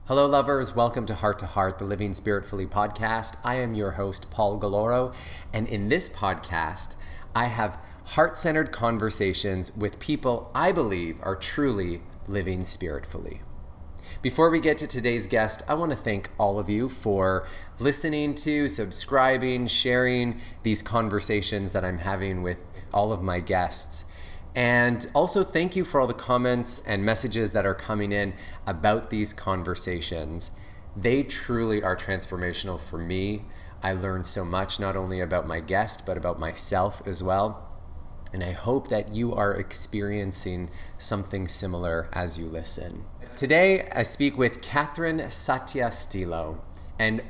Hello, lovers. Welcome to Heart, the Living Spiritfully podcast. I am your host, Paul Galoro, and in this podcast, I have heart-centered conversations with people I believe are truly living spiritfully. Before we get to today's guest, I want to thank all of you for listening to, subscribing, sharing these conversations that I'm having with all of my guests. And also thank you for all the comments and messages that are coming in about these conversations. They truly are transformational for me. I learned so much, not only about my guest, but about myself as well. And I hope that you are experiencing something similar as you listen. Today, I speak with Catherine Satya Stilo. And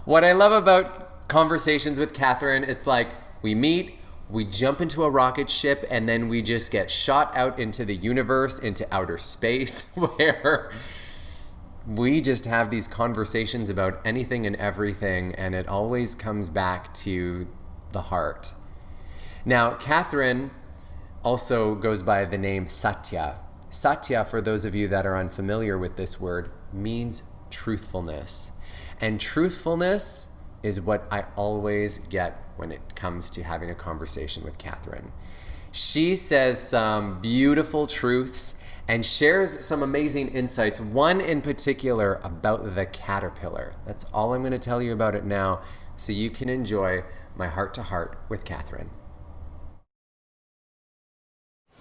what I love about conversations with Catherine, it's like we meet, we jump into a rocket ship, and then we just get shot out into the universe, into outer space, where we just have these conversations about anything and everything, and it always comes back to the heart. Now, Catherine also goes by the name Satya. Satya, for those of you that are unfamiliar with this word, means truthfulness. And truthfulness is what I always get when it comes to having a conversation with Catherine. She says some beautiful truths and shares some amazing insights, one in particular about the caterpillar. That's all I'm going to tell you about it now, so you can enjoy my heart-to-heart with Catherine.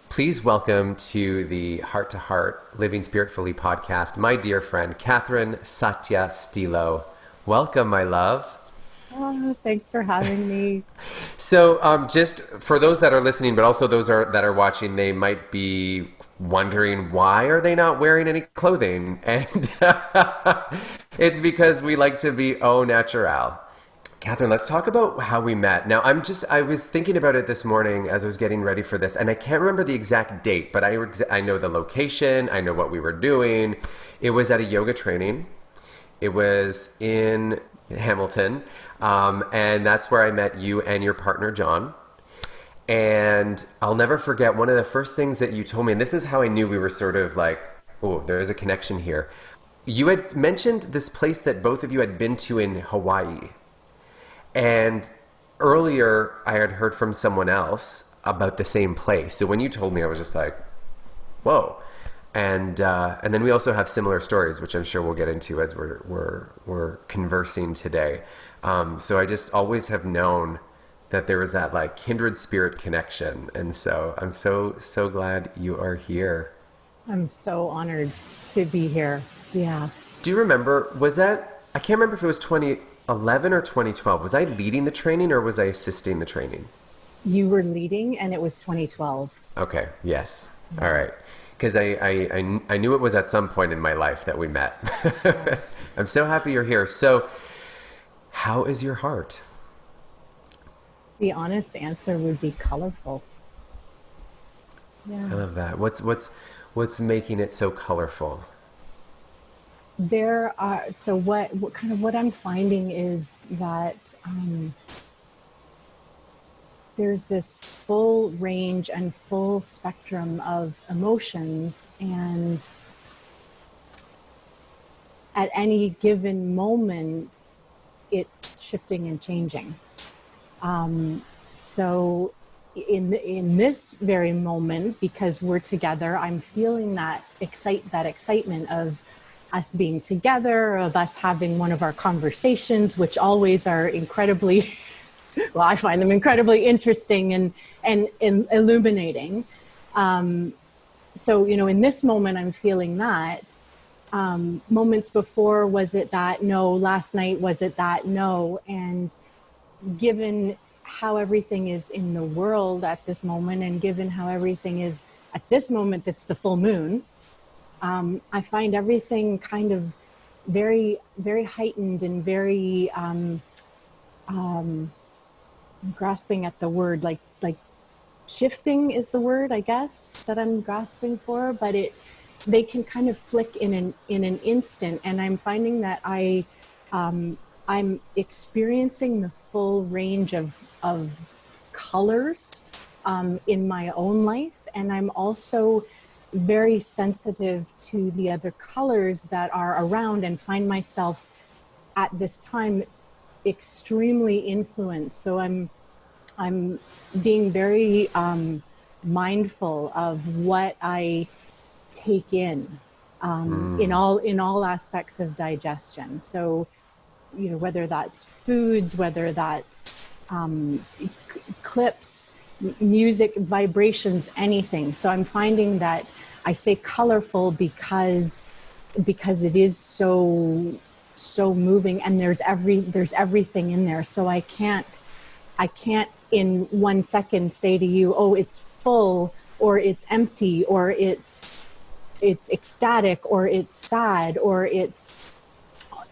Please welcome to the Heart-to-Heart Living Spiritfully podcast, my dear friend, Catherine Satya Stilo. Welcome, my love. Oh, thanks for having me. So just for those that are listening, but also those that are watching, they might be wondering, why are they not wearing any clothing? And it's because we like to be au naturel. Catherine, let's talk about how we met. Now, I was thinking about it this morning as I was getting ready for this, and I can't remember the exact date, but I know the location, I know what we were doing. It was at a yoga training. It was in Hamilton. And that's where I met you and your partner, John. And I'll never forget one of the first things that you told me, and this is how I knew we were sort of like, oh, there is a connection here. You had mentioned this place that both of you had been to in Hawaii. And earlier I had heard from someone else about the same place. So when you told me, I was just like, whoa. And then we also have similar stories, which I'm sure we'll get into as we're conversing today. So I just always have known that there was that like kindred spirit connection. And so I'm so glad you are here. I'm so honored to be here. Yeah. Do you remember, I can't remember if it was 2011 or 2012. Was I leading the training or was I assisting the training? You were leading and it was 2012. Okay. Yes. Yeah. All right. Because I knew it was at some point in my life that we met. Yeah. I'm so happy you're here. So how is your heart? The honest answer would be colorful. Yeah. I love that. What's making it so colorful? What I'm finding is that there's this full range and full spectrum of emotions, and at any given moment it's shifting and changing. So in this very moment, because we're together, I'm feeling that excitement of us being together, of us having one of our conversations, which always are incredibly well, I find them incredibly interesting and illuminating. So, in this moment, I'm feeling that. Moments before, was it that? No. Last night, was it that? No. And given how everything is in the world at this moment, and given how everything is at this moment, that's the full moon, I find everything kind of very, very heightened and very, I'm grasping at the word, like shifting is the word, I guess, that I'm grasping for, but they can kind of flick in an instant. And I'm finding that I'm experiencing the full range of colors in my own life. And I'm also very sensitive to the other colors that are around, and find myself at this time extremely influenced. So I'm being very mindful of what I take in all aspects of digestion. So, whether that's foods, whether that's clips, music, vibrations, anything. So I'm finding that I say colorful because it is so moving, and there's everything in there. So I can't in 1 second say to you, oh, it's full, or it's empty, or it's ecstatic, or it's sad, or it's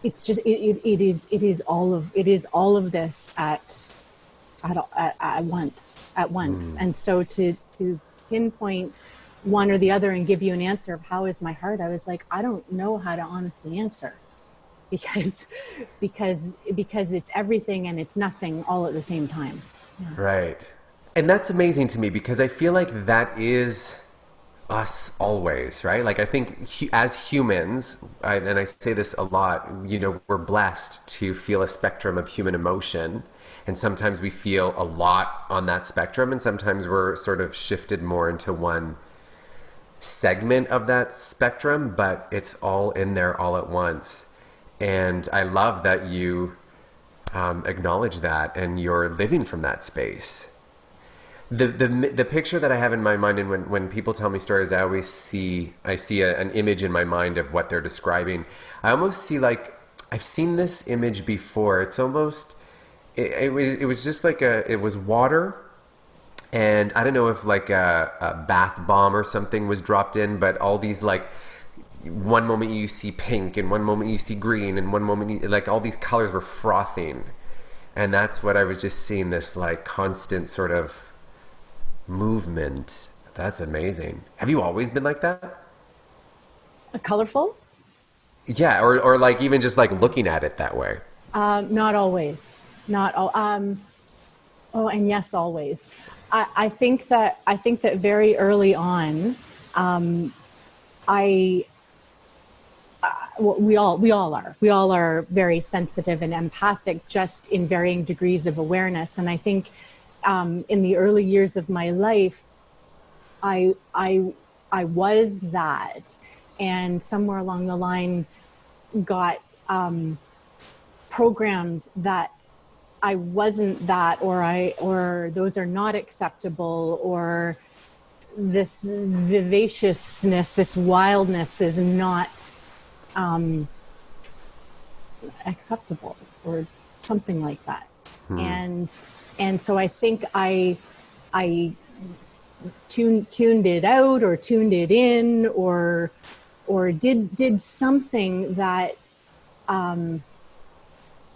just it is all of this at once. And so to pinpoint one or the other and give you an answer of how is my heart, I was like, I don't know how to honestly answer, because it's everything and it's nothing all at the same time. Yeah. Right. And that's amazing to me, because I feel like that is us always, right? Like, I think as humans, and I say this a lot, we're blessed to feel a spectrum of human emotion. And sometimes we feel a lot on that spectrum, and sometimes we're sort of shifted more into one segment of that spectrum, but it's all in there all at once. And I love that you acknowledge that, and you're living from that space. The picture that I have in my mind, and when people tell me stories, I see an image in my mind of what they're describing. I almost see, like, I've seen this image before. It's almost, it was just like it was water, and I don't know if like a bath bomb or something was dropped in, but all these, like, one moment you see pink, and one moment you see green, and one moment like all these colors were frothing. And that's what I was just seeing, this like constant sort of movement. That's amazing. Have you always been like that? Colorful? Yeah, or like even just like looking at it that way. Not always. Not all. Oh, and yes, always. I think that very early on, we all are very sensitive and empathic, just in varying degrees of awareness. And I think in the early years of my life, I was that, and somewhere along the line got programmed that I wasn't that, or those are not acceptable, or this vivaciousness, this wildness is not acceptable, or something like that. And so I think I tuned it out, or tuned it in, or did something that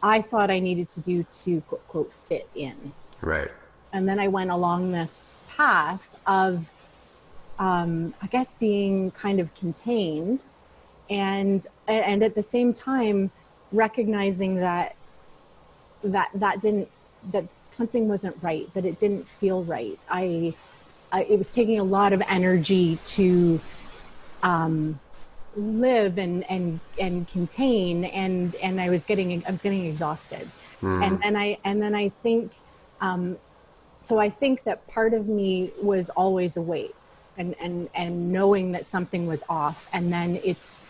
I thought I needed to do to quote, quote, fit in. Right. And then I went along this path of, I guess, being kind of contained, and at the same time recognizing that something wasn't right, that it didn't feel right. It was taking a lot of energy to live and contain, and I was getting exhausted. And then I think so I think that part of me was always awake and knowing that something was off. And then it's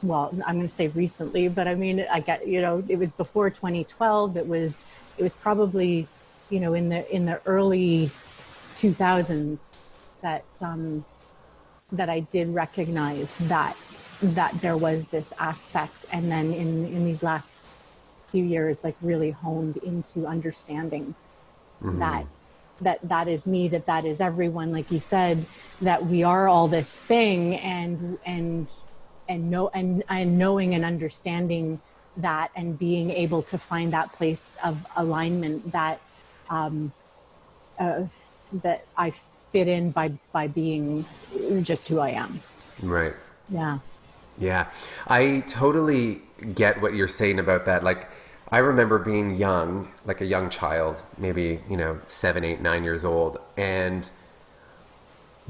well, I'm going to say recently, but I mean, it was before 2012. It was probably, in the early 2000s that I did recognize that there was this aspect. And then in these last few years, like, really honed into understanding that is me, that is everyone, like you said, that we are all this thing, and knowing and understanding that, and being able to find that place of alignment that that I fit in by being just who I am. Right. Yeah. Yeah. I totally get what you're saying about that. Like, I remember being young, like a young child, maybe, 7, 8, 9 years old, and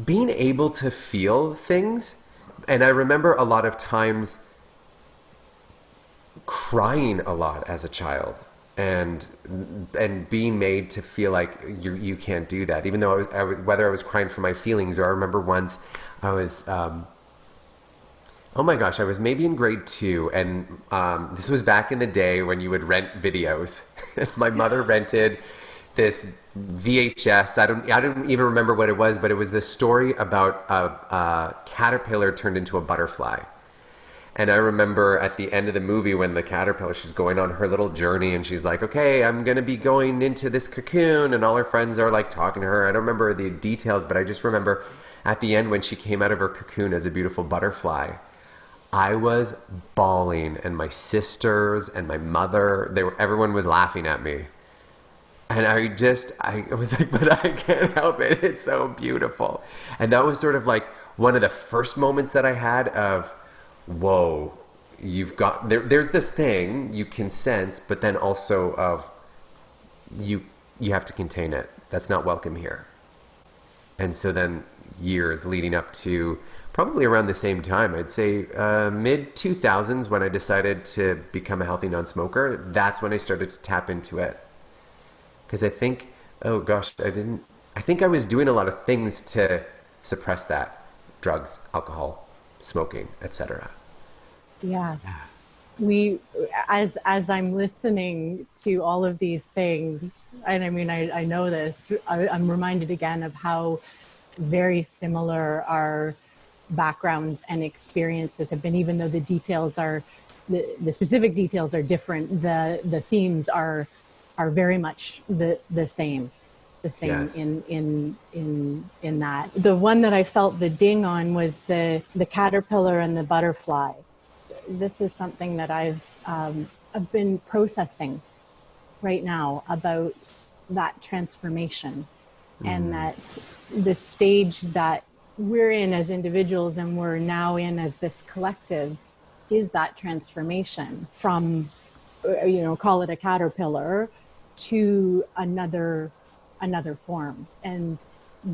being able to feel things. And I remember a lot of times crying a lot as a child, and being made to feel like you can't do that, even though whether I was crying for my feelings, or I remember once I was oh my gosh, I was maybe in grade 2, and this was back in the day when you would rent videos. My mother rented this VHS. I don't even remember what it was, but it was this story about a caterpillar turned into a butterfly. And I remember at the end of the movie when the caterpillar, she's going on her little journey, and she's like, okay, I'm going to be going into this cocoon, and all her friends are like talking to her. I don't remember the details, but I just remember at the end when she came out of her cocoon as a beautiful butterfly, I was bawling, and my sisters and my mother, everyone was laughing at me. And I was like, but I can't help it. It's so beautiful. And that was sort of like one of the first moments that I had of, whoa, there's this thing you can sense, but then also of you have to contain it. That's not welcome here. And so then years leading up to probably around the same time, I'd say mid 2000s, when I decided to become a healthy non-smoker, that's when I started to tap into it. Because I think, oh gosh, I think I was doing a lot of things to suppress that. Drugs, alcohol, smoking, etc. Yeah. As I'm listening to all of these things, and I mean, I know this, I'm reminded again of how very similar our backgrounds and experiences have been, even though the details are, the specific details are different, the themes are very much the same. Yes. in that. The one that I felt the ding on was the caterpillar and the butterfly. This is something that I've been processing right now about that transformation, and that the stage that we're in as individuals and we're now in as this collective is that transformation from, call it a caterpillar, to another form, and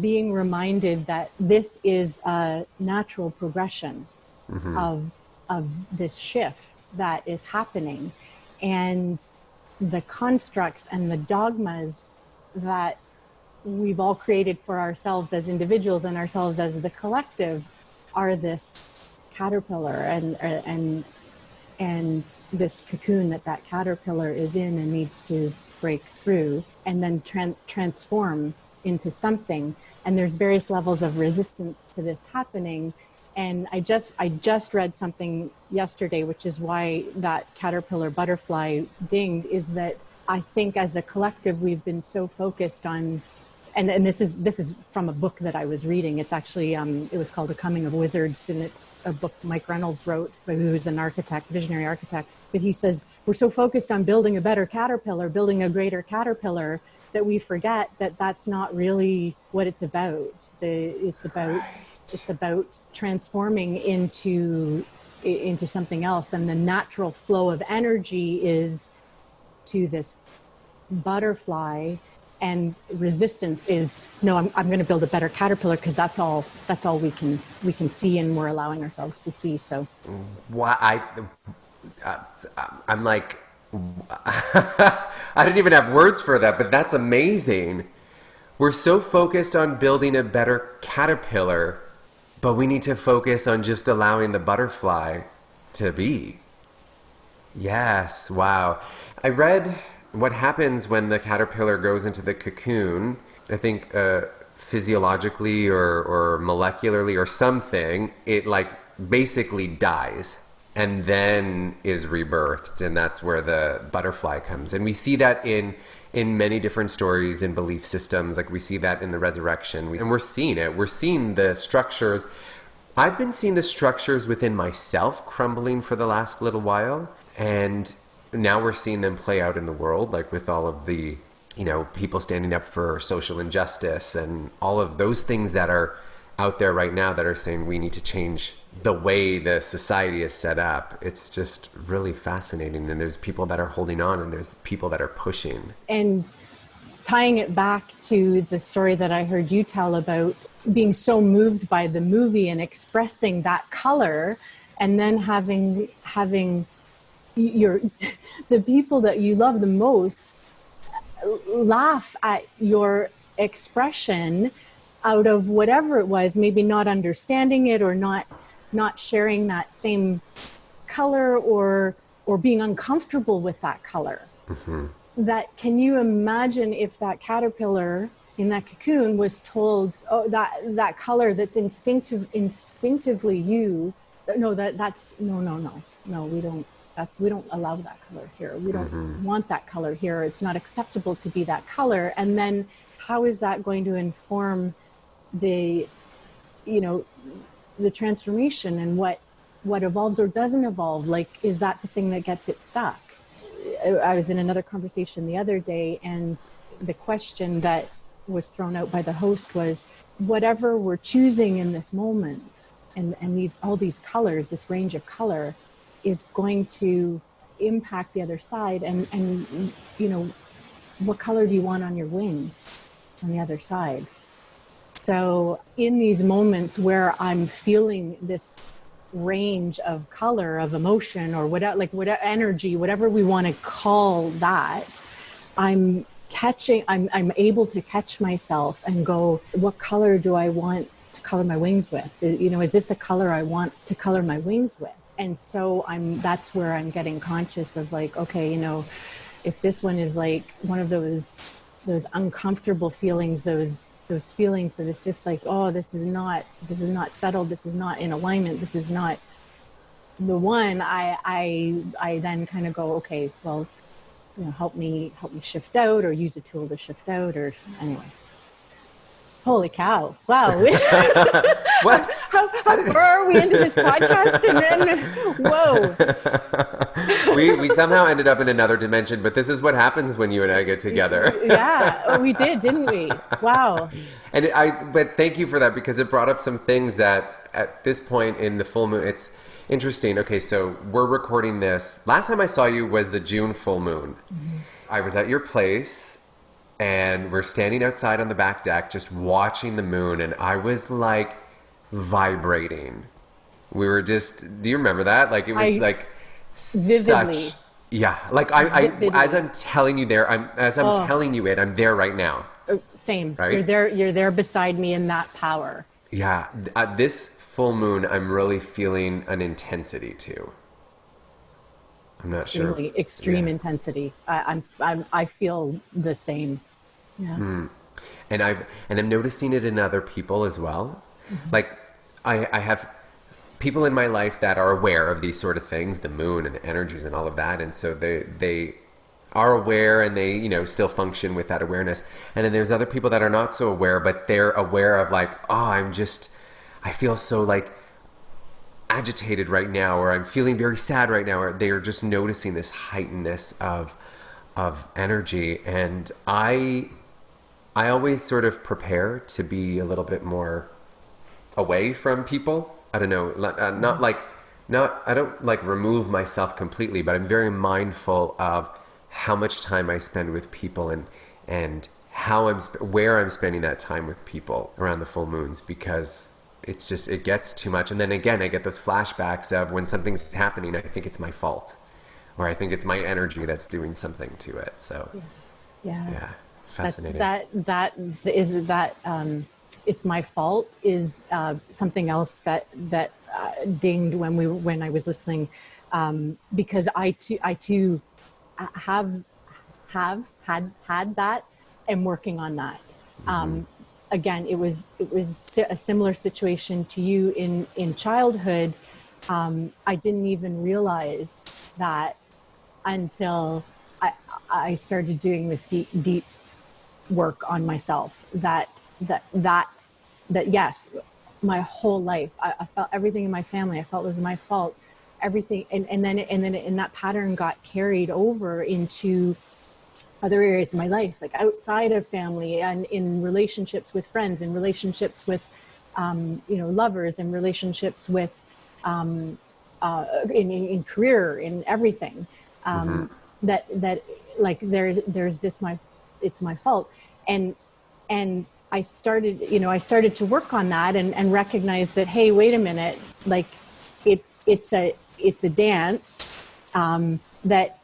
being reminded that this is a natural progression of this shift that is happening, and the constructs and the dogmas that we've all created for ourselves as individuals and ourselves as the collective are this caterpillar and this cocoon that caterpillar is in and needs to break through and then transform into something. And there's various levels of resistance to this happening. And I just read something yesterday, which is why that caterpillar butterfly dinged, is that I think as a collective we've been so focused on, and this is from a book that I was reading. It's actually it was called A Coming of Wizards, and it's a book Mike Reynolds wrote, who's an architect, visionary architect. But he says we're so focused on building a better caterpillar, building a greater caterpillar, that we forget that that's not really what it's about. It's about transforming into something else, and the natural flow of energy is to this butterfly, and resistance is no. I'm going to build a better caterpillar because that's all we can see, and we're allowing ourselves to see. So, I'm like, I didn't even have words for that, but that's amazing. We're so focused on building a better caterpillar, but we need to focus on just allowing the butterfly to be. Yes, wow. I read what happens when the caterpillar goes into the cocoon. I think physiologically or molecularly or something, it like basically dies and then is rebirthed, and that's where the butterfly comes. And we see that in many different stories and belief systems. Like we see that in the resurrection, and we're seeing it. We're seeing the structures. I've been seeing the structures within myself crumbling for the last little while, and now we're seeing them play out in the world, like with all of the, people standing up for social injustice and all of those things that are out there right now that are saying we need to change the way the society is set up. It's just really fascinating. And there's people that are holding on, and there's people that are pushing. And tying it back to the story that I heard you tell about being so moved by the movie and expressing that color, and then having your the people that you love the most laugh at your expression out of whatever it was, maybe not understanding it, or not sharing that same color, or being uncomfortable with that color. Mm-hmm. That, can you imagine if that caterpillar in that cocoon was told, oh, that color that's instinctively you, no, that's no, we don't allow that color here. We don't mm-hmm. want that color here. It's not acceptable to be that color. And then how is that going to inform the transformation, and what evolves or doesn't evolve? Like, is that the thing that gets it stuck? I was in another conversation the other day, and the question that was thrown out by the host was, whatever we're choosing in this moment, and all these colors, this range of color, is going to impact the other side. And what color do you want on your wings on the other side? So in these moments where I'm feeling this range of color, of emotion, or whatever energy, whatever we want to call that, I'm able to catch myself and go, what color do I want to color my wings with? Is this a color I want to color my wings with? And so that's where I'm getting conscious of, like, okay, if this one is like one of those uncomfortable feelings, those feelings that it's just like, oh, this is not settled, this is not in alignment, this is not the one, I then kind of go, okay, well, help me shift out, or use a tool to shift out, or anyway. Holy cow. Wow. What? How far are we into this podcast? And then, whoa. We somehow ended up in another dimension, but this is what happens when you and I get together. Yeah, we did, didn't we? Wow. But thank you for that, because it brought up some things that at this point in the full moon, it's interesting. Okay, so we're recording this. Last time I saw you was the June full moon. Mm-hmm. I was at your place, and we're standing outside on the back deck just watching the moon, and I was like vibrating. We were just, do you remember that? Like, it was vividly. Such, yeah. Like I as I'm telling you there, I'm telling you it, I'm there right now. Same. Right? You're there beside me in that power. Yeah. At this full moon, I'm really feeling an intensity too. I'm not sure. Extreme intensity. I feel the same. Yeah. Mm. And I'm noticing it in other people as well. Mm-hmm. Like I have people in my life that are aware of these sort of things, the moon and the energies and all of that. And so they are aware, and they, still function with that awareness. And then there's other people that are not so aware, but they're aware of, like, oh, I feel so like agitated right now, or I'm feeling very sad right now, or they're just noticing this heightenedness of energy. And I always sort of prepare to be a little bit more away from people. I don't know, I don't like remove myself completely, but I'm very mindful of how much time I spend with people, and how where I'm spending that time with people around the full moons, because it gets too much. And then again, I get those flashbacks of when something's happening, I think it's my fault, or I think it's my energy that's doing something to it. So yeah. Fascinating. That it's my fault is something else that dinged when I was listening, because I too have had that, and working on that. Mm-hmm. Again, it was a similar situation to you in childhood. I didn't even realize that until I started doing this deep work on myself. That yes, my whole life I felt everything in my family, I felt was my fault. Everything, and then that pattern got carried over into other areas of my life, like outside of family, and in relationships with friends, in relationships with lovers, in relationships with in career, in everything. Mm-hmm. That like there's this my it's my fault. And I started to work on that and recognize that, hey, wait a minute, like it's a dance, that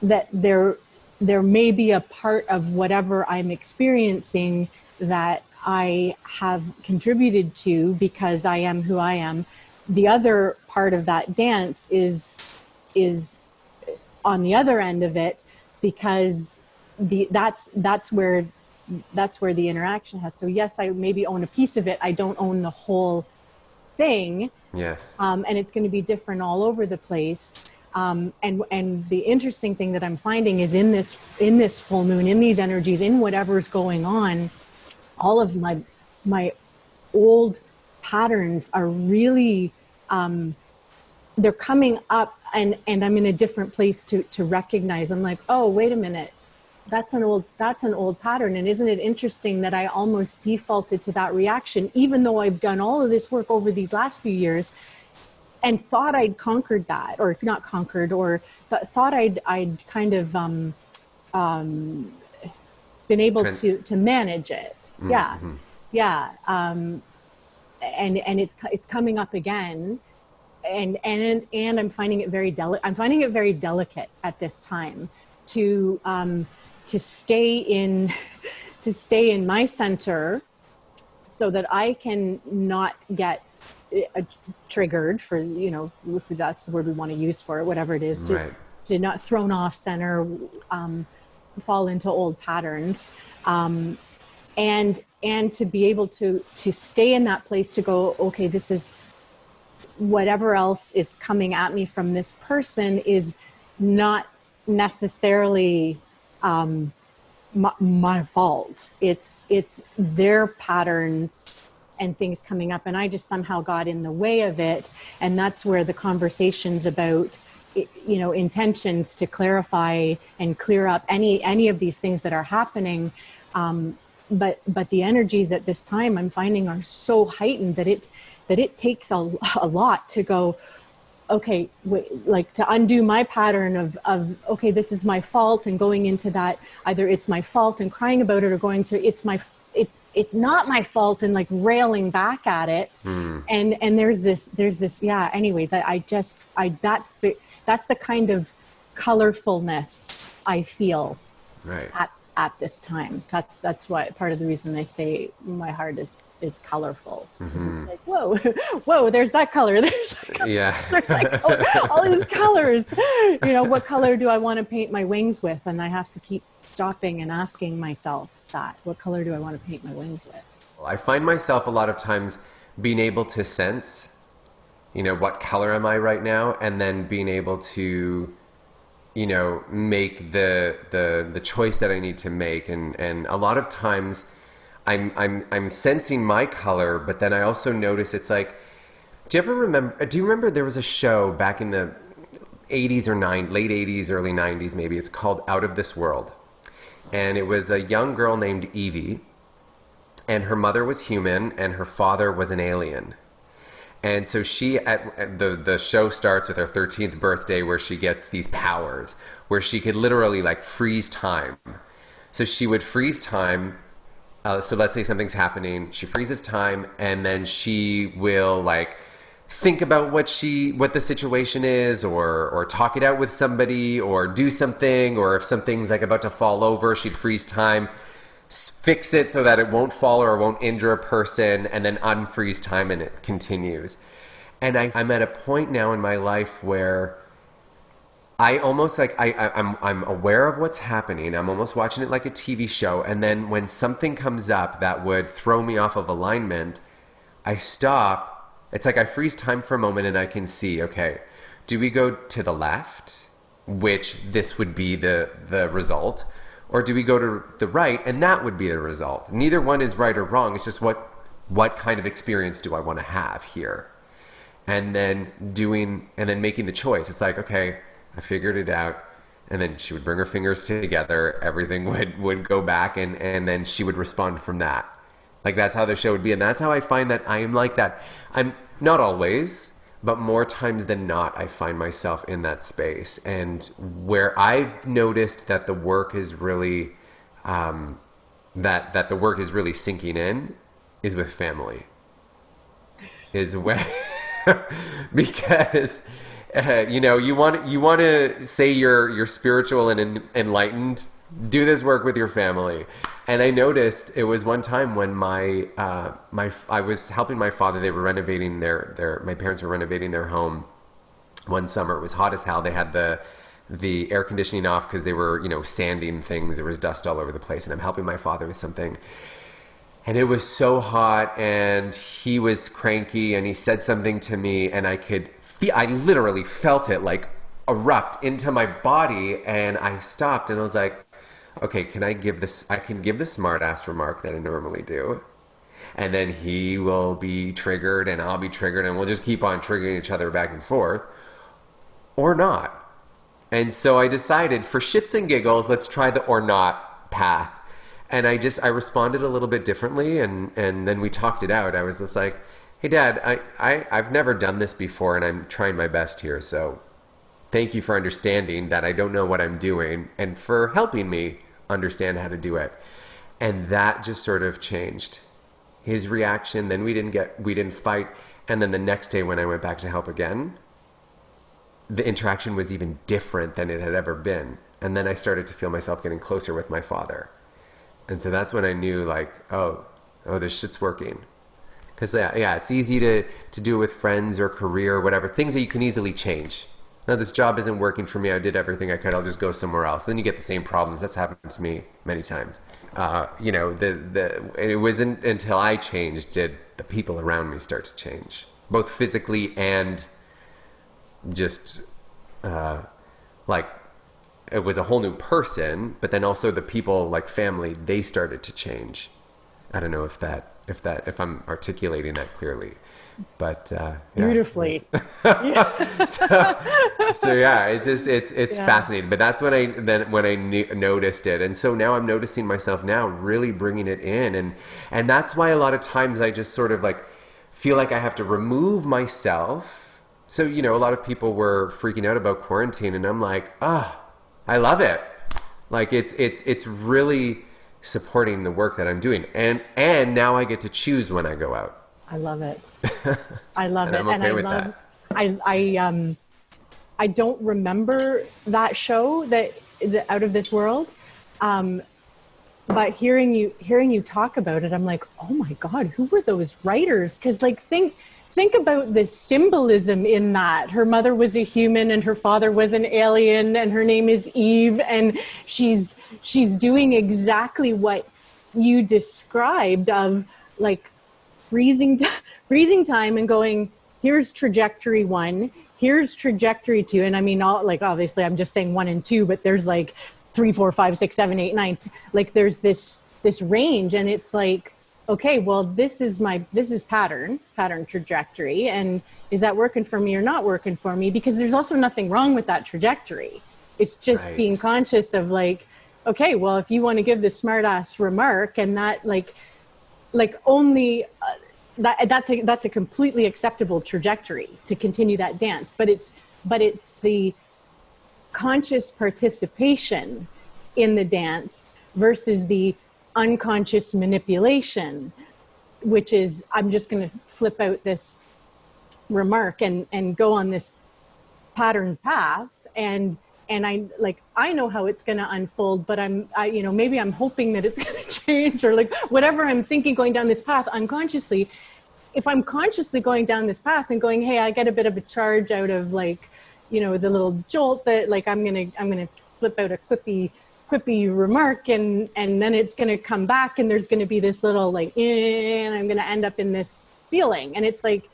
there may be a part of whatever I'm experiencing that I have contributed to because I am who I am. The other part of that dance is on the other end of it, because that's where the interaction has. So yes, I maybe own a piece of it. I don't own the whole thing. Yes. And it's going to be different all over the place. And the interesting thing that I'm finding is in this full moon, in these energies, in whatever's going on, all of my old patterns are really, they're coming up, and I'm in a different place to recognize. I'm like, oh, wait a minute, that's an old pattern. And isn't it interesting that I almost defaulted to that reaction, even though I've done all of this work over these last few years and thought I'd conquered that, or not conquered, or thought I'd kind of been able to manage it. Mm-hmm. Yeah. And it's coming up again, and I'm finding it very delicate at this time to stay in my center, so that I can not get triggered, for, if that's the word we want to use for it, whatever it is, to not thrown off center, fall into old patterns, and to be able to stay in that place, to go, okay, this is whatever else is coming at me from this person is not necessarily my fault. It's their patterns and things coming up, and I just somehow got in the way of it. And that's where the conversations about, intentions to clarify and clear up any of these things that are happening. But the energies at this time, I'm finding, are so heightened that it takes a lot to go, okay, like to undo my pattern of okay, this is my fault, and going into that, either it's my fault and crying about it, or going to it's not my fault and like railing back at it. And there's this anyway, that that's the kind of colorfulness I feel at this time. That's why part of the reason I say my heart is colorful. It's like, whoa, there's that color. There's that color. Yeah. There's that color, all these colors. What color do I want to paint my wings with? And I have to keep stopping and asking myself that. What color do I want to paint my wings with? I find myself a lot of times being able to sense, what color am I right now? And then being able to, make the choice that I need to make. And a lot of times I'm sensing my color, but then I also notice it's like, do you remember there was a show back in the 80s or late 80s, early 90s maybe, it's called Out of This World. And it was a young girl named Evie, and her mother was human and her father was an alien. And so she, at the show starts with her 13th birthday, where she gets these powers where she could literally like freeze time. So she would freeze time. So let's say something's happening, she freezes time, and then she will like think about what the situation is, or talk it out with somebody, or do something, or if something's like about to fall over, she'd freeze time, fix it so that it won't fall or won't injure a person, and then unfreeze time, and it continues. And I'm at a point now in my life where I almost like I'm aware of what's happening. I'm almost watching it like a TV show. And then when something comes up that would throw me off of alignment, I stop. It's like I freeze time for a moment, and I can see, okay, do we go to the left, which this would be the result, or do we go to the right, and that would be the result? Neither one is right or wrong. It's just what kind of experience do I want to have here? And then making the choice. It's like, okay, I figured it out. And then she would bring her fingers together. Everything would go back, and then she would respond from that. Like, that's how the show would be. And that's how I find that I am like that. I'm not always, but more times than not, I find myself in that space. And where I've noticed that the work is really that the work is really sinking in is with family. Is when because you want to say you're spiritual and enlightened. Do this work with your family. And I noticed it was one time when I was helping my father. They were renovating my parents were renovating their home one summer. It was hot as hell. They had the air conditioning off because they were, sanding things. There was dust all over the place. And I'm helping my father with something. And it was so hot and he was cranky and he said something to me and I literally felt it like erupt into my body, and I stopped and I was like, okay, I can give the smart ass remark that I normally do. And then he will be triggered and I'll be triggered and we'll just keep on triggering each other back and forth, or not. And so I decided, for shits and giggles, let's try the or not path. And I responded a little bit differently, and then we talked it out. I was just like, hey Dad, I've never done this before and I'm trying my best here. So thank you for understanding that I don't know what I'm doing and for helping me understand how to do it. And that just sort of changed his reaction. Then we didn't fight. And then the next day when I went back to help again, the interaction was even different than it had ever been. And then I started to feel myself getting closer with my father. And so that's when I knew, like, oh, this shit's working. Because yeah, it's easy to do it with friends or career or whatever, things that you can easily change. No, this job isn't working for me. I did everything I could. I'll just go somewhere else. Then you get the same problems. That's happened to me many times. It wasn't until I changed did the people around me start to change, both physically and just like it was a whole new person. But then also the people, like family, they started to change. I don't know if I'm articulating that clearly. But beautifully. So yeah, it's fascinating. But that's when I noticed it, and so now I'm noticing myself now really bringing it in, and that's why a lot of times I just sort of like feel like I have to remove myself. So a lot of people were freaking out about quarantine, and I'm like, I love it. Like it's really supporting the work that I'm doing, and now I get to choose when I go out. I love it. I love and it. I'm okay and I with love, that. I don't remember that show that Out of This World. But hearing you talk about it, I'm like, oh my God, who were those writers? Because like think about the symbolism in that. Her mother was a human and her father was an alien, and her name is Eve, and she's doing exactly what you described of like freezing time and going, here's trajectory 1, here's trajectory 2. And I mean, obviously I'm just saying 1 and 2, but there's like 3, 4, 5, 6, 7, 8, 9. Like there's this range, and it's like, okay, well, this is pattern trajectory. And is that working for me or not working for me? Because there's also nothing wrong with that trajectory. It's just Right. being conscious of like, okay, well, if you want to give this smart ass remark and that like only that's a completely acceptable trajectory to continue that dance, but it's the conscious participation in the dance versus the unconscious manipulation, which is, I'm just going to flip out this remark and go on this pattern path, and I know how it's going to unfold, but maybe I'm hoping that it's going to change, or like whatever I'm thinking going down this path unconsciously. If I'm consciously going down this path and going, hey, I get a bit of a charge out of like, the little jolt that like I'm going to flip out a quippy remark, and then it's going to come back, and there's going to be this little like, and I'm going to end up in this feeling. And it's like,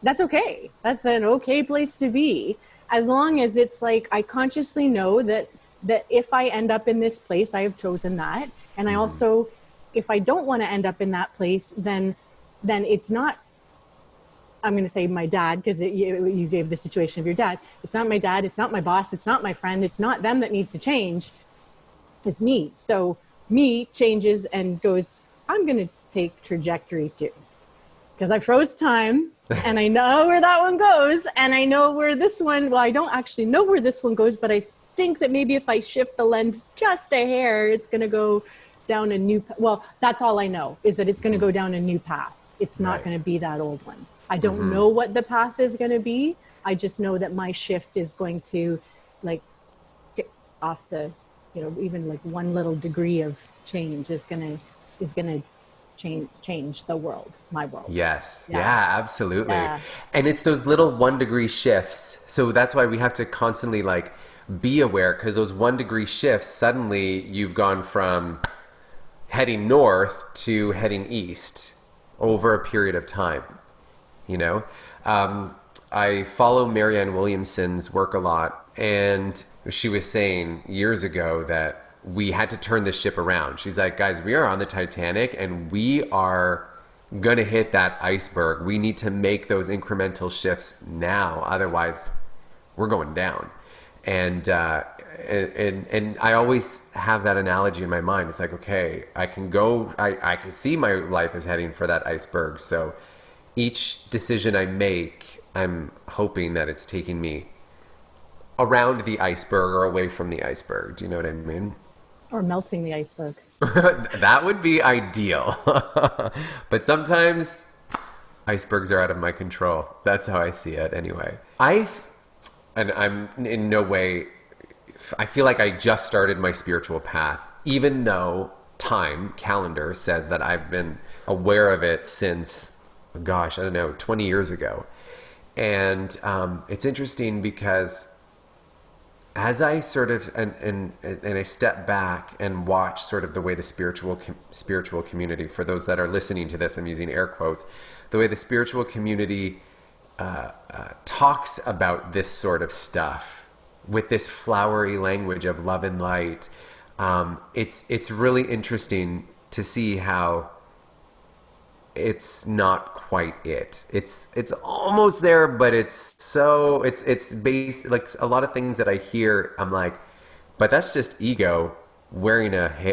that's okay. That's an okay place to be. As long as it's like, I consciously know that if I end up in this place, I have chosen that. And I also, if I don't want to end up in that place, then it's not, I'm going to say my dad, because you gave the situation of your dad. It's not my dad. It's not my boss. It's not my friend. It's not them that needs to change. It's me. So me changes and goes, I'm going to take trajectory 2. Because I froze time, and I know where that one goes, and I know where this one, well, I don't actually know where this one goes, but I think that maybe if I shift the lens just a hair, it's going to go down a new, well, that's all I know, is that it's going to go down a new path. It's not going to be that old one. I don't know what the path is going to be. I just know that my shift is going to like tick off the, you know, even like one little degree of change is going to change the world, my world. Yes. Yeah, absolutely. Yeah. And it's those little 1 degree shifts. So that's why we have to constantly like be aware, because those 1 degree shifts, suddenly you've gone from heading north to heading east over a period of time. You know, I follow Marianne Williamson's work a lot, and she was saying years ago that we had to turn this ship around. She's like, guys, we are on the Titanic and we are going to hit that iceberg. We need to make those incremental shifts now. Otherwise, we're going down. And I always have that analogy in my mind. It's like, okay, I can see my life is heading for that iceberg. So each decision I make, I'm hoping that it's taking me around the iceberg or away from the iceberg. Do you know what I mean? Or melting the iceberg. That would be ideal. But sometimes icebergs are out of my control. That's how I see it anyway. And I'm in no way, I feel like I just started my spiritual path, even though calendar says that I've been aware of it since, gosh, I don't know, 20 years ago. And it's interesting because as I sort of, and I step back and watch sort of the way the spiritual community, for those that are listening to this, I'm using air quotes, the way the spiritual community talks about this sort of stuff with this flowery language of love and light. It's really interesting to see how it's not quite it. It's almost there, but it's based, like a lot of things that I hear, I'm like, but that's just ego wearing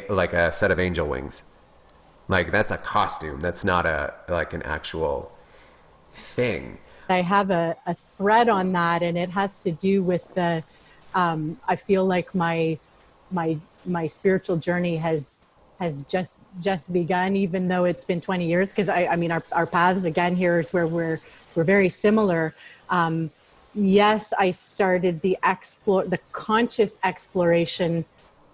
like a set of angel wings. Like that's a costume. That's not like an actual thing. I have a thread on that, and it has to do with the, I feel like my spiritual journey has just begun, even though it's been 20 years. Because I mean, our paths again here is where we're very similar. Yes, I started the conscious exploration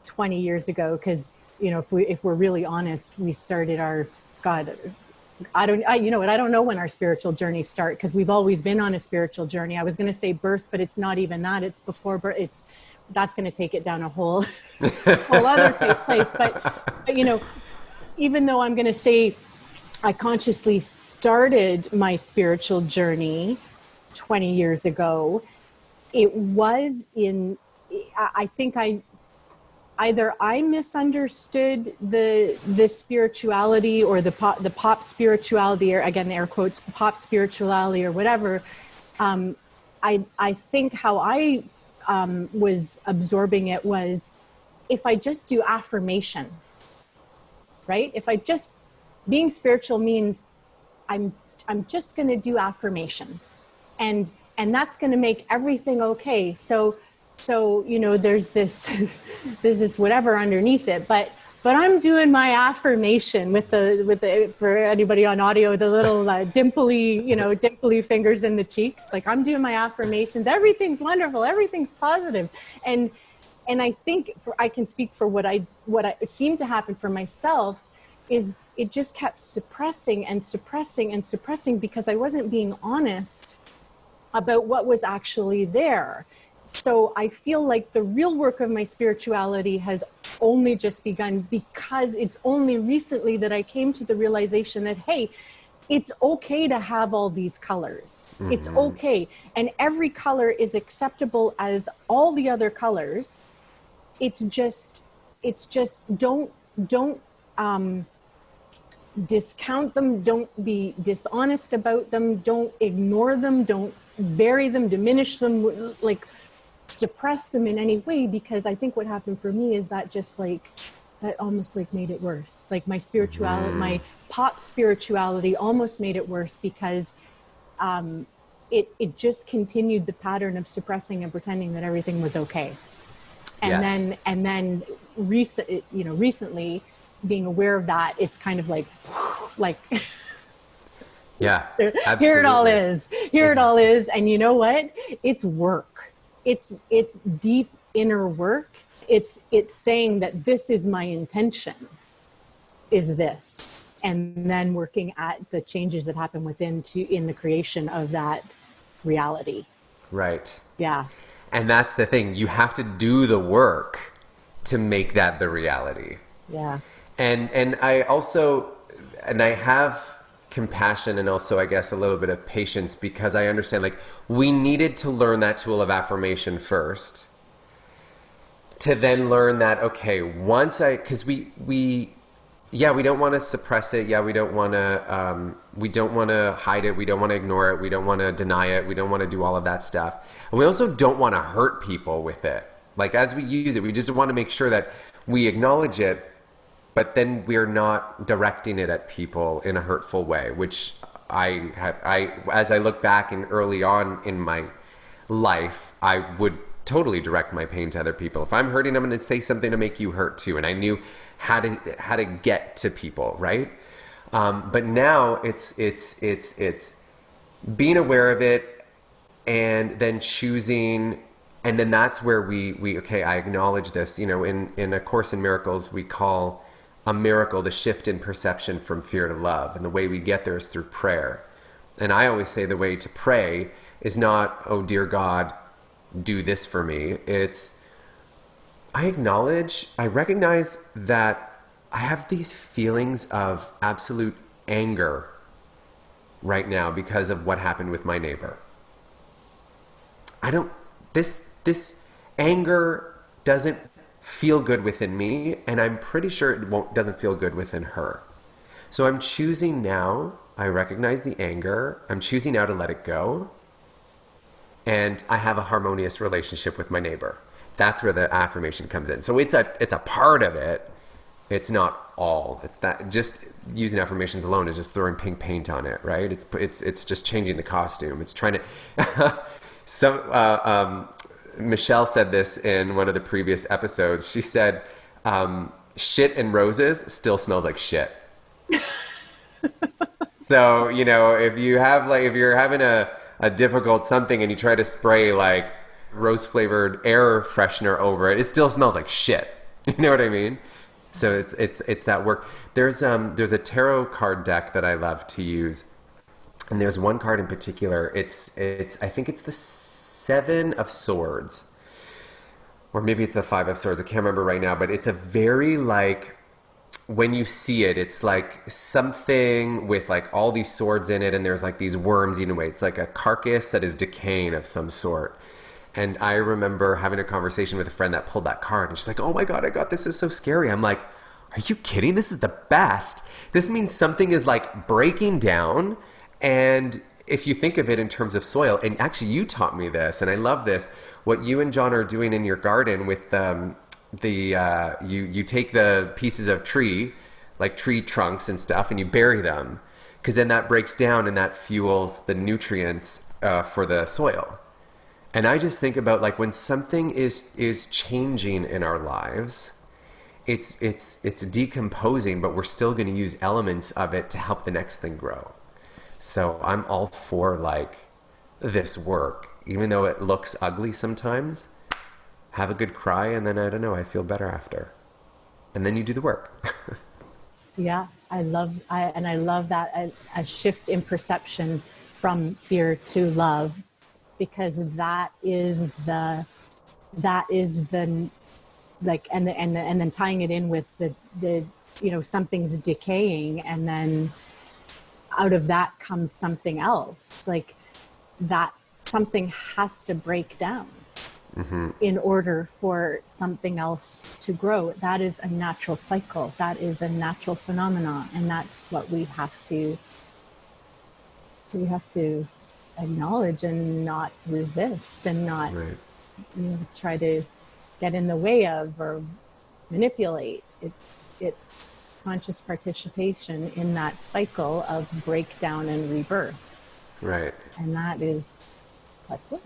20 years ago. Because, you know, if we're really honest, we started our, God, I don't know when our spiritual journey started, because we've always been on a spiritual journey. I was going to say birth, but it's not even that. It's before birth. That's going to take it down a whole other place. But, you know, even though I'm going to say I consciously started my spiritual journey 20 years ago, it was I think either I misunderstood the spirituality, or the pop spirituality, or again, the air quotes, pop spirituality or whatever. I think how I was absorbing it was, if I just do affirmations, right? If I just, being spiritual means I'm just going to do affirmations, and that's going to make everything okay. So, you know, there's this whatever underneath it, but I'm doing my affirmation with the, for anybody on audio, the little dimply fingers in the cheeks. Like, I'm doing my affirmations. Everything's wonderful. Everything's positive. And I think I can speak for what I seemed to happen for myself, is it just kept suppressing and suppressing and suppressing, because I wasn't being honest about what was actually there. So I feel like the real work of my spirituality has only just begun, because it's only recently that I came to the realization that, hey, it's okay to have all these colors. Mm-hmm. It's okay. And every color is acceptable as all the other colors. It's just don't discount them. Don't be dishonest about them. Don't ignore them. Don't bury them, diminish them, like suppress them in any way, because I think what happened for me is that that almost like made it worse. Like my spirituality, my pop spirituality almost made it worse, because it just continued the pattern of suppressing and pretending that everything was okay. And then recently, being aware of that, it's kind of like Yeah, here it all absolutely. is. Here it all is. And you know what? It's work. It's deep inner work. It's saying that this is my intention, is this. And then working at the changes that happen within in the creation of that reality. Right. Yeah. And that's the thing. You have to do the work to make that the reality. Yeah. And I also, and I have compassion and also I guess a little bit of patience, because I understand like we needed to learn that tool of affirmation first to then learn that, okay, because we don't want to suppress it. Yeah, we don't want to hide it. We don't want to ignore it. We don't want to deny it. We don't want to do all of that stuff. And we also don't want to hurt people with it. Like as we use it, we just want to make sure that we acknowledge it, but then we're not directing it at people in a hurtful way, which as I look back and early on in my life, I would totally direct my pain to other people. If I'm hurting, I'm going to say something to make you hurt too. And I knew how to get to people, right? But now it's being aware of it and then choosing, and then that's where we okay, I acknowledge this. In A Course in Miracles, we call a miracle the shift in perception from fear to love, and the way we get there is through prayer. And I always say the way to pray is not, oh dear God, do this for me. It's, I recognize that I have these feelings of absolute anger right now because of what happened with my neighbor. This anger doesn't feel good within me, and I'm pretty sure it doesn't feel good within her. So I'm choosing now, I recognize the anger, I'm choosing now to let it go, and I have a harmonious relationship with my neighbor. That's where the affirmation comes in. So it's a part of it. It's not all. It's that just using affirmations alone is just throwing pink paint on it, right? It's just changing the costume. It's trying to. Michelle said this in one of the previous episodes. She said, "Shit and roses still smells like shit." So if you're having a difficult something and you try to spray like rose flavored air freshener over it, it still smells like shit. You know what I mean? So it's that work. There's a tarot card deck that I love to use, and there's one card in particular. It's I think it's the Seven of Swords, or maybe it's the Five of Swords. I can't remember right now, but it's a very like, when you see it, it's like something with like all these swords in it, and there's like these worms eating away. It's like a carcass that is decaying of some sort. And I remember having a conversation with a friend that pulled that card, and she's like, "Oh my God, I got this. Is so scary." I'm like, "Are you kidding? This is the best. This means something is like breaking down." And if you think of it in terms of soil, and actually you taught me this, and I love this, what you and John are doing in your garden with you take the pieces of tree, like tree trunks and stuff, and you bury them, because then that breaks down and that fuels the nutrients for the soil. And I just think about like when something is changing in our lives, it's decomposing, but we're still going to use elements of it to help the next thing grow. So I'm all for like this work, even though it looks ugly sometimes. Have a good cry, and then I don't know, I feel better after. And then you do the work. Yeah, I love that a shift in perception from fear to love, because that is the like, and then tying it in with the something's decaying, and then out of that comes something else. It's like that something has to break down in order for something else to grow. That is a natural cycle. That is a natural phenomenon, and that's what we have to acknowledge and not resist, and not try to get in the way of or manipulate. It's conscious participation in that cycle of breakdown and rebirth. Right. And that's what.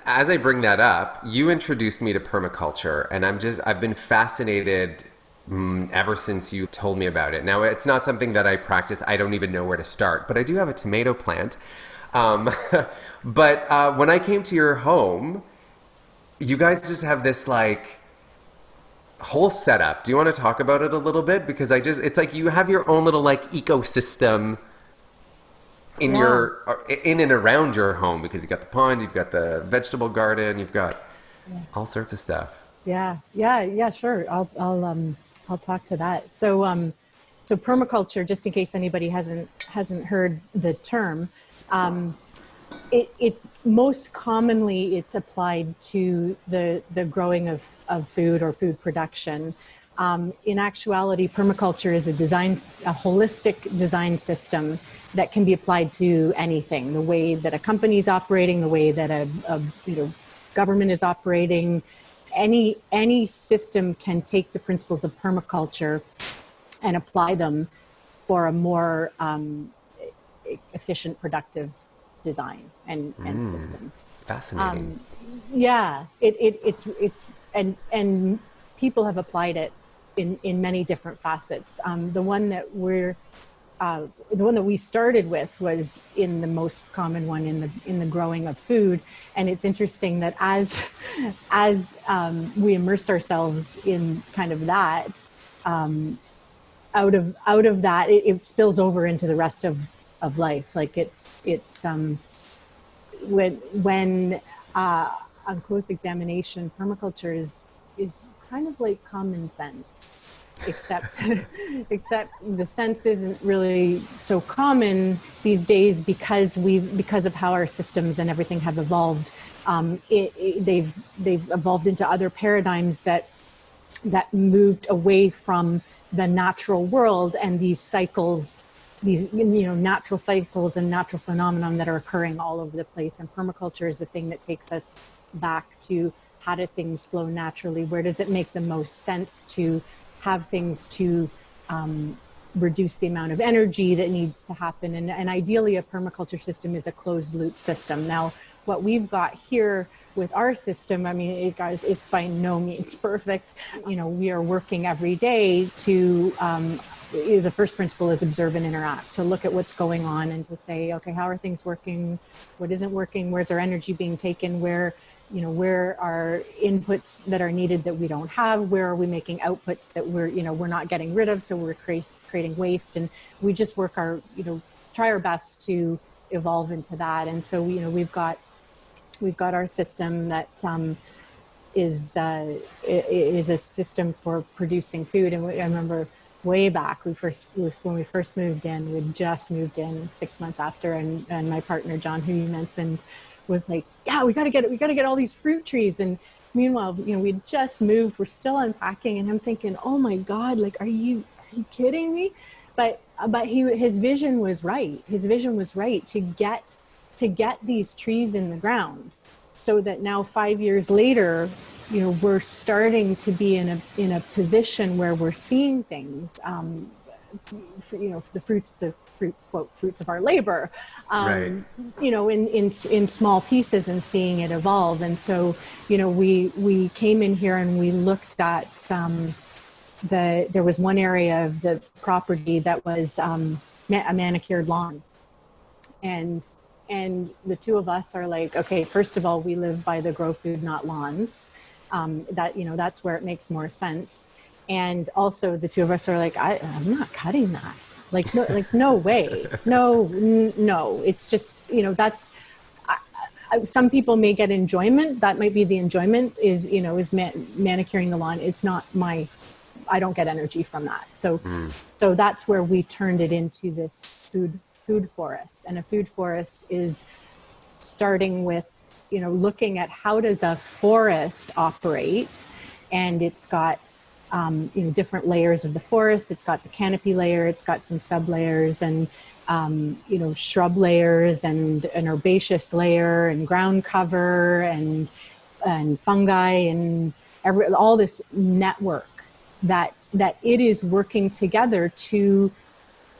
As I bring that up, you introduced me to permaculture, and I've been fascinated ever since you told me about it. Now, it's not something that I practice. I don't even know where to start, but I do have a tomato plant. Um, but when I came to your home, you guys just have this like whole setup. Do you want to talk about it a little bit? Because it's like you have your own little like ecosystem in Yeah. in and around your home, because you've got the pond, you've got the vegetable garden, you've got all sorts of stuff. Yeah, sure. I'll talk to that. So permaculture, just in case anybody hasn't heard the term, it's most commonly it's applied to the growing of food or food production. In actuality, permaculture is a holistic design system that can be applied to anything. The way that a company is operating, the way that a government is operating, any system can take the principles of permaculture and apply them for a more efficient, productive design and system. Fascinating. Yeah, it's and people have applied it in many different facets. The one that we started with was in the most common one in the growing of food, and it's interesting that as we immersed ourselves in kind of that, out of that it spills over into the rest of life. Like it's when on close examination, permaculture is kind of like common sense, except the sense isn't really so common these days because of how our systems and everything have evolved. They've evolved into other paradigms that moved away from the natural world and these cycles, these natural cycles and natural phenomenon that are occurring all over the place. And permaculture is the thing that takes us back to how do things flow naturally? Where does it make the most sense to have things to reduce the amount of energy that needs to happen? And ideally, a permaculture system is a closed loop system. Now, what we've got here with our system, I mean, guys, it's by no means perfect. We are working every day to, the first principle is observe and interact, to look at what's going on and to say, okay, how are things working? What isn't working? Where's our energy being taken? Where are inputs that are needed that we don't have? Where are we making outputs that we're not getting rid of? So we're creating waste, and we just try our best to evolve into that. And so we've got our system that is a system for producing food. And I remember way back, when we first moved in, we'd just moved in 6 months after, and my partner John, who you mentioned, was like, yeah, we got to get all these fruit trees. And meanwhile, we'd just moved, we're still unpacking, and I'm thinking, oh my God, like, are you kidding me? But his vision was right. His vision was right to get these trees in the ground, so that now 5 years later, we're starting to be in a position where we're seeing things, the fruits of our labor, Right. in small pieces, and seeing it evolve. And so, we came in here and we looked at there was one area of the property that was a manicured lawn, and the two of us are like, okay, first of all, we live by the grow food, not lawns. That's where it makes more sense. And also the two of us are like, I'm not cutting that. No way. No. It's just, that's, some people may get enjoyment. That might be the enjoyment is manicuring the lawn. It's not I don't get energy from that. So that's where we turned it into this food forest. And a food forest is starting with, looking at how does a forest operate, and it's got different layers of the forest. It's got the canopy layer, it's got some sub layers, and shrub layers, and an herbaceous layer, and ground cover, and fungi, and all this network that it is working together to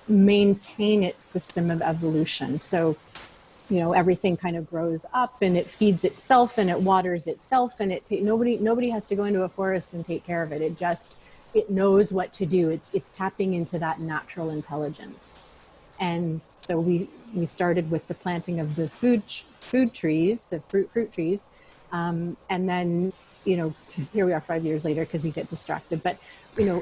maintain its system of evolution. So everything kind of grows up, and it feeds itself, and it waters itself, and nobody has to go into a forest and take care of it. It just it knows what to do. It's tapping into that natural intelligence. And so we started with the planting of the food trees, the fruit trees, and then here we are 5 years later because you get distracted. But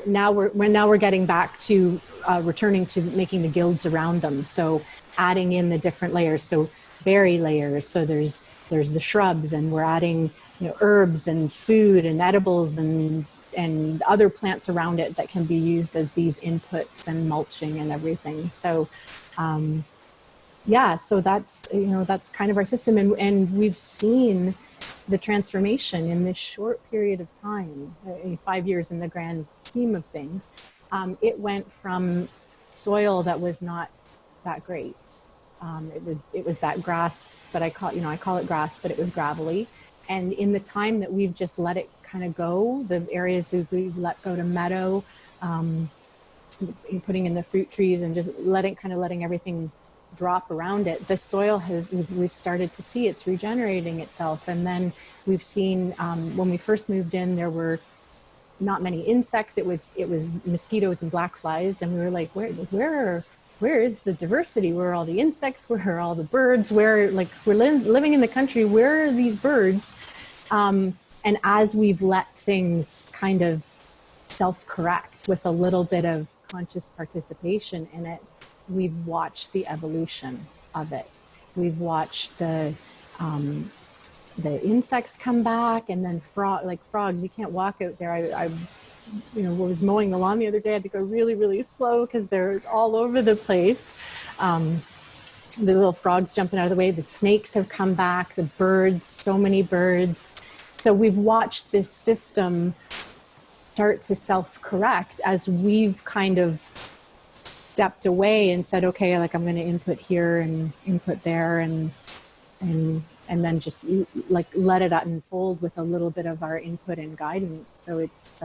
now we're getting back to returning to making the guilds around them. So adding in the different layers, so berry layers. So there's the shrubs, and we're adding herbs and food and edibles and other plants around it that can be used as these inputs and mulching and everything. So so that's kind of our system, and we've seen the transformation in this short period of time, 5 years in the grand scheme of things. It went from soil that was not that great. It was that grass, but I call it grass, but it was gravelly. And in the time that we've just let it kind of go, the areas that we've let go to meadow, putting in the fruit trees and just letting everything drop around it, the soil we've started to see it's regenerating itself. And then we've seen, when we first moved in, there were not many insects. It was mosquitoes and black flies. And we were like, where is the diversity? Where are all the insects? Where are all the birds? We're living in the country. Where are these birds? And as we've let things kind of self-correct with a little bit of conscious participation in it, we've watched the evolution of it. We've watched the insects come back, and then frogs. You can't walk out there. I was mowing the lawn the other day. I had to go really, really slow because they're all over the place. The little frogs jumping out of the way. The snakes have come back. The birds, so many birds. So we've watched this system start to self-correct as we've kind of stepped away and said, okay, I'm going to input here and input there, and then just let it unfold with a little bit of our input and guidance. So it's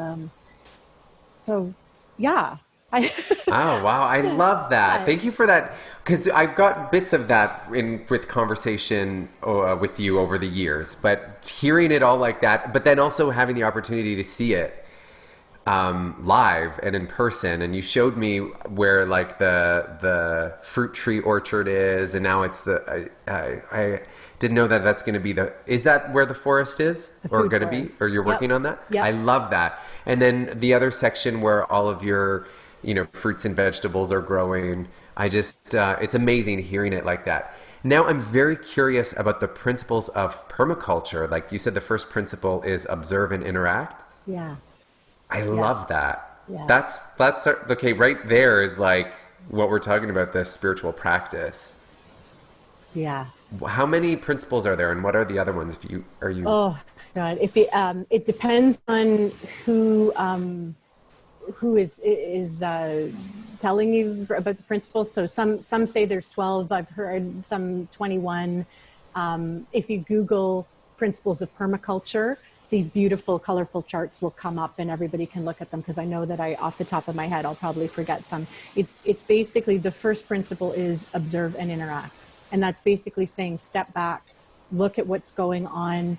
yeah. Oh, wow. I love that. Thank you for that. Because I've got bits of that with conversation with you over the years, but hearing it all like that, but then also having the opportunity to see it live and in person. And you showed me where the fruit tree orchard is, and now it's I didn't know that that's going to be is that where the forest is, or going to be, or you're working on that? Yep. I love that. And then the other section where all of your fruits and vegetables are growing. I just it's amazing hearing it like that. Now I'm very curious about the principles of permaculture. Like you said, the first principle is observe and interact. Yeah. I love that. Yeah. That's okay. Right there is like what we're talking about, the spiritual practice. Yeah. How many principles are there, and what are the other ones? Oh God! If it depends on who is telling you about the principles. So some say there's 12. I've heard some 21. If you Google Principles of Permaculture, these beautiful, colorful charts will come up, and everybody can look at them, because I know that off the top of my head, I'll probably forget some. It's basically, the first principle is observe and interact. And that's basically saying, step back, look at what's going on.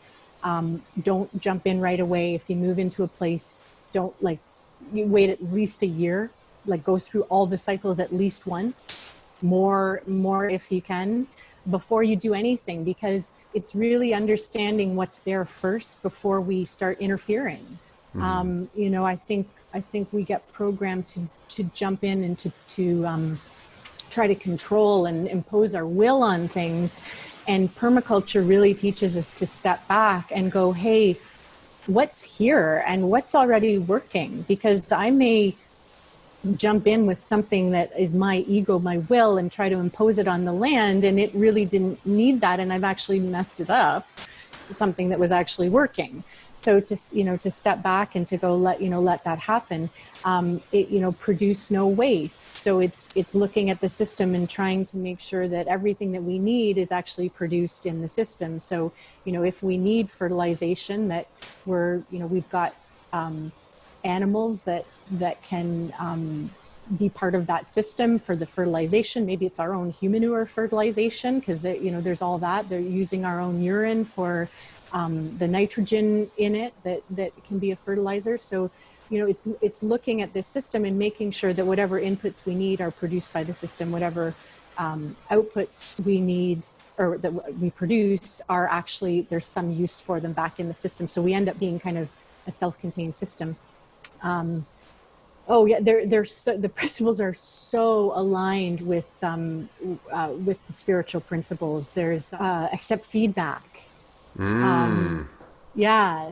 Don't jump in right away. If you move into a place, you wait at least a year, go through all the cycles at least once, more if you can, before you do anything, because it's really understanding what's there first before we start interfering. Mm-hmm. I think we get programmed to jump in and to try to control and impose our will on things. And permaculture really teaches us to step back and go, hey, what's here and what's already working? Because I may jump in with something that is my ego, my will, and try to impose it on the land, and it really didn't need that, and I've actually messed it up, something that was actually working. So to step back and to go let that happen, produce no waste. So it's looking at the system and trying to make sure that everything that we need is actually produced in the system. So if we need fertilization, that we've got animals that can be part of that system for the fertilization. Maybe it's our own humanure fertilization, because there's all that. They're using our own urine for the nitrogen in it that can be a fertilizer. So it's looking at this system and making sure that whatever inputs we need are produced by the system, whatever outputs we need or that we produce are actually, there's some use for them back in the system. So we end up being kind of a self-contained system. The principles are so aligned with the spiritual principles. There's accept feedback.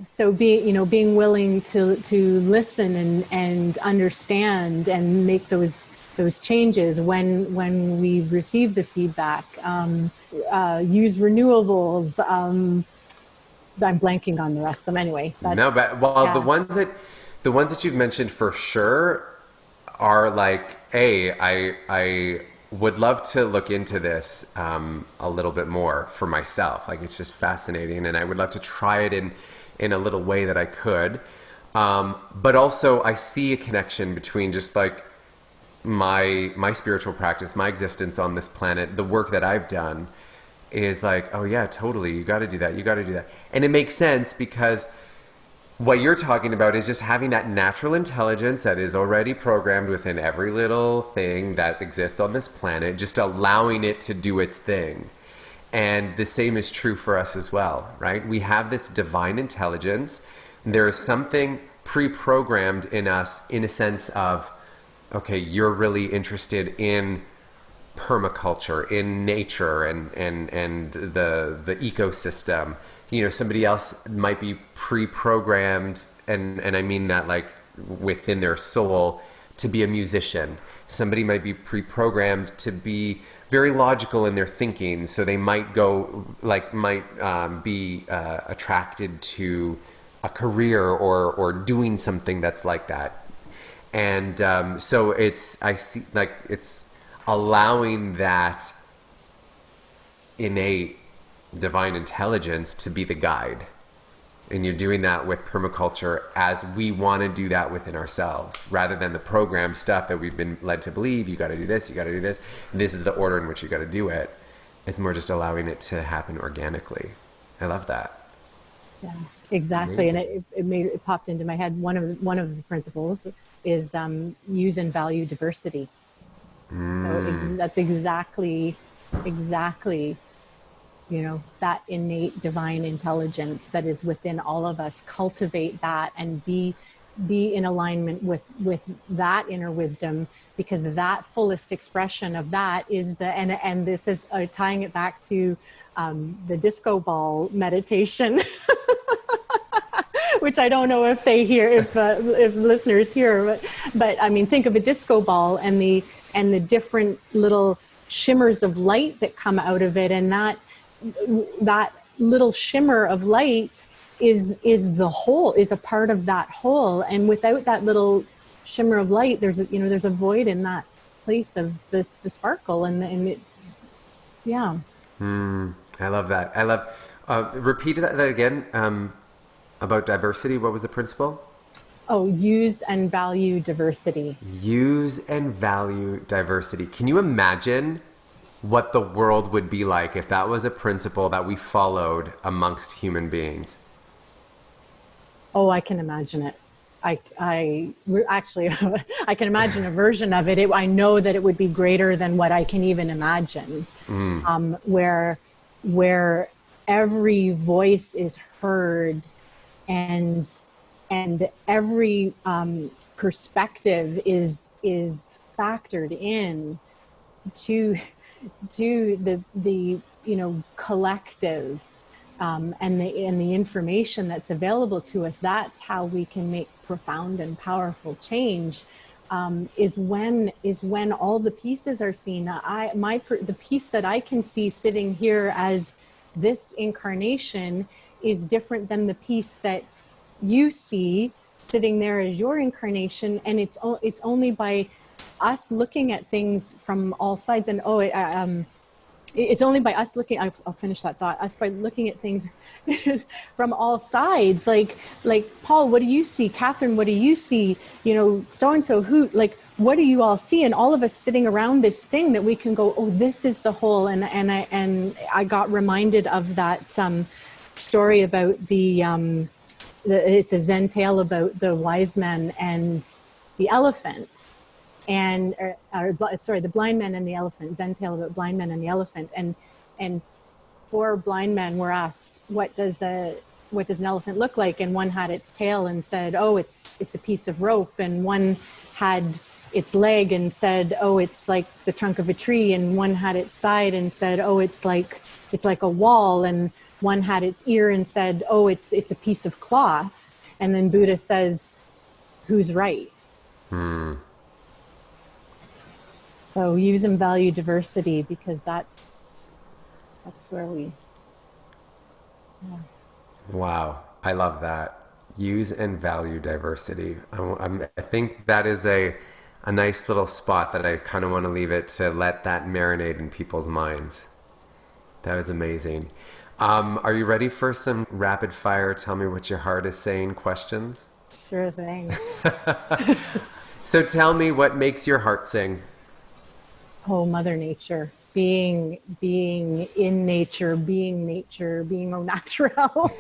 So being willing to listen and understand and make those changes when we receive the feedback. Use renewables. I'm blanking on the rest of them anyway. The ones that you've mentioned for sure are like, I would love to look into this a little bit more for myself. Like, it's just fascinating, and I would love to try it in a little way that I could. But also, I see a connection between just like my spiritual practice, my existence on this planet, the work that I've done is like, oh yeah, totally. You got to do that. You got to do that. And it makes sense because what you're talking about is just having that natural intelligence that is already programmed within every little thing that exists on this planet, just allowing it to do its thing. And the same is true for us as well, right? We have this divine intelligence. There is something pre-programmed in us in a sense of, okay, you're really interested in permaculture, in nature and the ecosystem. Somebody else might be pre-programmed, and I mean that like within their soul, to be a musician. Somebody might be pre-programmed to be very logical in their thinking, so they might be attracted to a career or doing something that's like that. And so it's allowing that innate divine intelligence to be the guide. And you're doing that with permaculture as we want to do that within ourselves, rather than the program stuff that we've been led to believe. You got to do this, you got to do this. This is the order in which you got to do it. It's more just allowing it to happen organically. I love that. Yeah, exactly. Amazing. And it popped into my head. One of the principles is use and value diversity. So that's exactly, that innate divine intelligence that is within all of us. Cultivate that and be in alignment with that inner wisdom, because that fullest expression of that is and this is tying it back to the disco ball meditation, which I don't know if they hear, if listeners hear, but I mean, think of a disco ball and the different little shimmers of light that come out of it, and that little shimmer of light is the whole, is a part of that whole. And without that little shimmer of light, there's a void in that place of the sparkle and it. Yeah. I love that. I love. Repeat that again. About diversity. What was the principle? Oh, use and value diversity. Use and value diversity. Can you imagine what the world would be like if that was a principle that we followed amongst human beings? Oh, I can imagine it. I can imagine a version of it. I know that it would be greater than what I can even imagine. Where every voice is heard, and every perspective is factored in to the collective, and the information that's available to us. That's how we can make profound and powerful change. Is when all the pieces are seen. The piece that I can see sitting here as this incarnation is different than the piece that you see sitting there as your incarnation, and it's only by us looking at things from all sides. And it's only by us looking. I'll finish that thought. Us by looking at things from all sides. Like Paul, what do you see? Catherine, what do you see? So and so. Who? Like, what do you all see? And all of us sitting around this thing that we can go, oh, this is the whole. And I got reminded of that story about the it's a Zen tale about the wise man and the elephant, and the blind man and the elephant. Zen tale about blind man and the elephant, and 4 blind men were asked, what does an elephant look like? And one had its tail and said, oh, it's a piece of rope. And one had its leg and said, oh, it's like the trunk of a tree. And one had its side and said, oh, it's like a wall. And one had its ear and said, oh, it's a piece of cloth. And then Buddha says, who's right? So use and value diversity, because that's where we... Yeah. Wow, I love that. Use and value diversity. I think that is a nice little spot that I kind of want to leave it to let that marinate in people's minds. That was amazing. Are you ready for some rapid fire, tell me what your heart is saying questions? Sure thing. So tell me, what makes your heart sing? Oh, Mother Nature. Being in nature, being au naturel.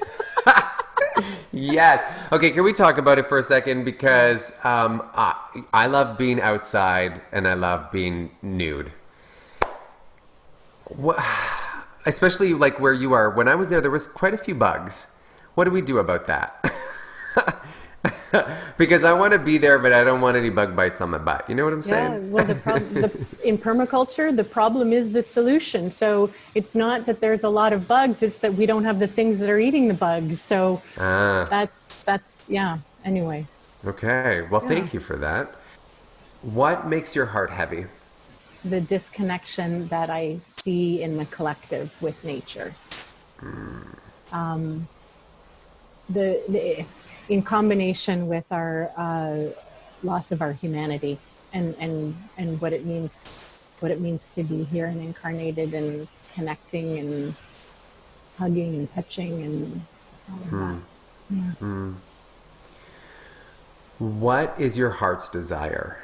Yes. Okay, can we talk about it for a second? Because I love being outside and I love being nude. Especially like where you are. When I was there was quite a few bugs. What do we do about that? Because I want to be there, but I don't want any bug bites on my butt. You know what I'm saying? Yeah, well, in permaculture, the problem is the solution. So it's not that there's a lot of bugs, it's that we don't have the things that are eating the bugs. So that's anyway. Okay, well, thank you for that. What makes your heart heavy? The disconnection that I see in the collective with nature. In combination with our loss of our humanity and what it means to be here and incarnated and connecting and hugging and touching and all of that. Yeah. What is your heart's desire?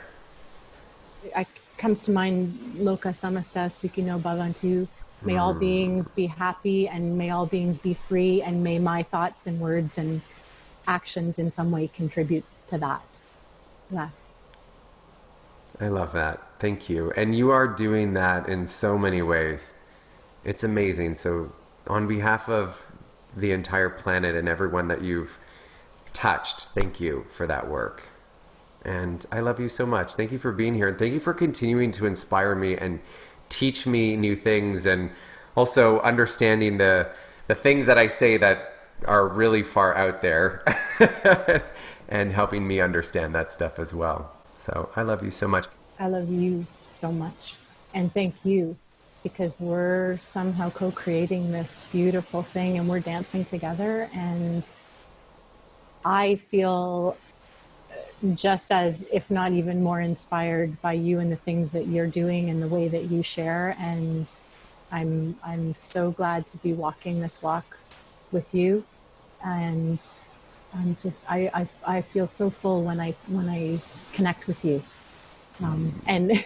Comes to mind Loka Samasta Sukhino Bhavantu. May all beings be happy, and may all beings be free, and may my thoughts and words and actions in some way contribute to that. Yeah. I love that. Thank you. And you are doing that in so many ways. It's amazing. So on behalf of the entire planet and everyone that you've touched, thank you for that work. And I love you so much. Thank you for being here. And thank you for continuing to inspire me and teach me new things, and also understanding the things that I say that are really far out there and helping me understand that stuff as well. So I love you so much. I love you so much. And thank you, because we're somehow co-creating this beautiful thing and we're dancing together. And I feel just as, if not even more, inspired by you and the things that you're doing and the way that you share. And I'm so glad to be walking this walk with you. And I'm just, I feel so full when I connect with you. And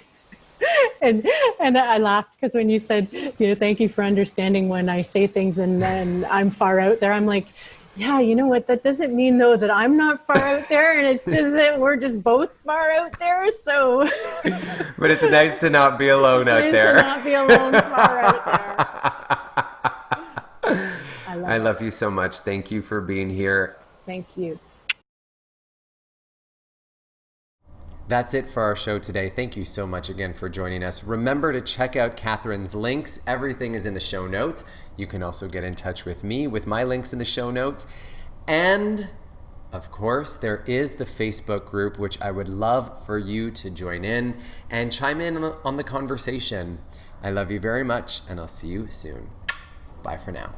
I laughed because when you said, thank you for understanding when I say things and then I'm far out there, I'm like, yeah, you know what? That doesn't mean though that I'm not far out there, and it's just that we're just both far out there. So, but it's nice to not be alone out there. To not be alone far out there. I love you so much. Thank you for being here. Thank you. That's it for our show today. Thank you so much again for joining us. Remember to check out Catherine's links. Everything is in the show notes. You can also get in touch with me with my links in the show notes. And of course, there is the Facebook group, which I would love for you to join in and chime in on the conversation. I love you very much, and I'll see you soon. Bye for now.